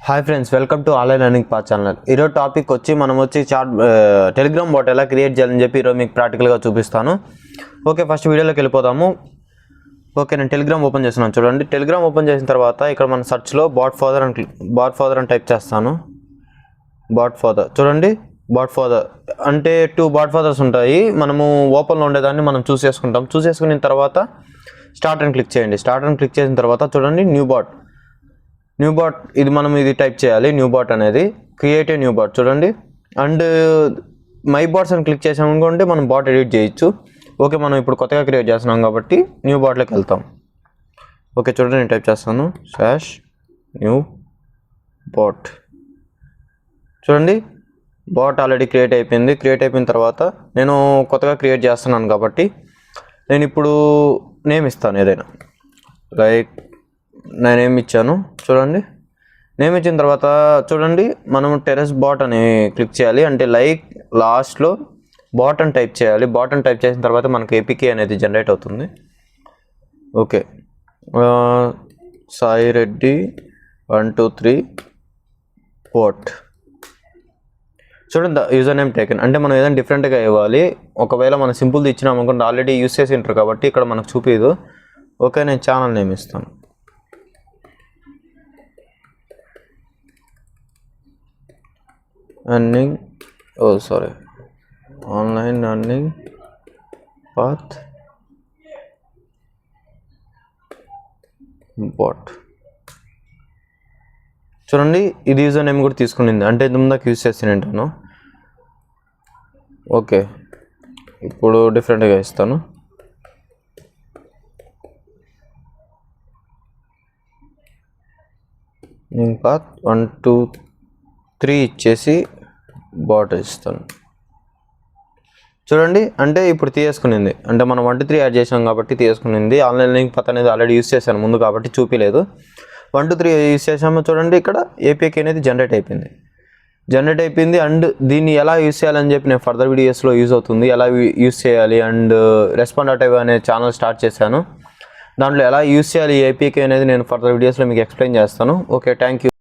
Hi friends, welcome to online learning path channel. ఈరోజు topic వచ్చి మనం టెలిగ్రామ్ బాట్ ఎలా క్రియేట్ చేయాలని చెప్పి ఈరోజు మీకు ప్రాక్టికల్గా చూపిస్తాను. ఓకే, ఫస్ట్ వీడియోలోకి వెళ్ళిపోదాము. ఓకే, నేను టెలిగ్రామ్ ఓపెన్ చేస్తున్నాను. చూడండి, టెలిగ్రామ్ ఓపెన్ చేసిన తర్వాత ఇక్కడ మన సర్చ్లో బాట్ ఫాదర్ అని టైప్ చేస్తాను. బాట్ ఫాదర్ చూడండి, బాట్ ఫాదర్ అంటే 2 బాట్ ఫాదర్స్ ఉంటాయి. మనము ఓపెన్లో ఉండేదాన్ని మనం చూస్ చేసుకున్న తర్వాత స్టార్ట్ అని క్లిక్ చేయండి. స్టార్ట్ అని క్లిక్ చేసిన తర్వాత చూడండి, న్యూ బాట్ ఇది మనం టైప్ చేయాలి. న్యూ బాట్ అనేది క్రియేట్ ఏ న్యూ బాట్ చూడండి. అండ్ మై బాట్స్ అని క్లిక్ చేసాం అనుకోండి, మనం బాట్ ఎడిట్ చేయొచ్చు. ఓకే, మనం ఇప్పుడు కొత్తగా క్రియేట్ చేస్తున్నాం కాబట్టి న్యూ బాట్లోకి వెళ్తాం. ఓకే, చూడండి, నేను టైప్ చేస్తాను /న్యూ బాట్. చూడండి, బాట్ ఆల్రెడీ క్రియేట్ అయిపోయింది. క్రియేట్ అయిపోయిన తర్వాత నేను కొత్తగా క్రియేట్ చేస్తున్నాను కాబట్టి నేను ఇప్పుడు నేమ్ ఇస్తాను. ఏదైనా లైక్ నేను ఏమి ఇచ్చాను చూడండి. నేమ్ ఇచ్చిన తర్వాత చూడండి, మనం టెరెస్ బాట్ అని క్లిక్ చేయాలి. అంటే లైక్ లాస్ట్లో బాట్ అని టైప్ చేయాలి. బాట్ అని టైప్ చేసిన తర్వాత మనకు ఏపీకే అనేది జనరేట్ అవుతుంది. Okay, Sai Reddy 123 bot. చూడండి, యూజర్ నేమ్ టేకెన్. అంటే మనం ఏదైనా డిఫరెంట్గా ఇవ్వాలి. ఒకవేళ మనం సింపుల్ది ఇచ్చినాం అనుకుంటే ఆల్రెడీ యూస్ చేసి ఉంటారు కాబట్టి ఇక్కడ మనకు చూపించదు. ఓకే, నేను ఛానల్ నేమ్ ఇస్తాను. Online learning path bot. చూడండి, ఇది యూజర్ నేమ్ కూడా తీసుకునింది. అంటే ఇంతకుముందుకు యూజ్ చేస్తాను. ఓకే, ఇప్పుడు డిఫరెంట్గా ఇస్తాను. పాత్ 123 ఇచ్చేసి బాట్ ఇస్తాను. చూడండి, అంటే ఇప్పుడు తీసుకునింది. అంటే మనం 123 యాడ్ చేసాం కాబట్టి తీసుకునింది. ఆన్లైన్ లింక్ పాత్ అనేది ఆల్రెడీ యూస్ చేశాను ముందు కాబట్టి చూపించలేదు. 123 యూస్ చేసాము. చూడండి, ఇక్కడ ఏపీకే అనేది జనరేట్ అయిపోయింది. అండ్ దీన్ని ఎలా యూస్ చేయాలని చెప్పి నేను ఫర్దర్ వీడియోస్లో యూజ్ అవుతుంది. ఎలా యూస్ చేయాలి అండ్ రెస్పాండ్ అనే ఛానల్ స్టార్ట్ చేశాను. దాంట్లో ఎలా యూస్ చేయాలి ఏపీకే అనేది నేను ఫర్దర్ వీడియోస్లో మీకు ఎక్స్ప్లెయిన్ చేస్తాను. Okay, thank you.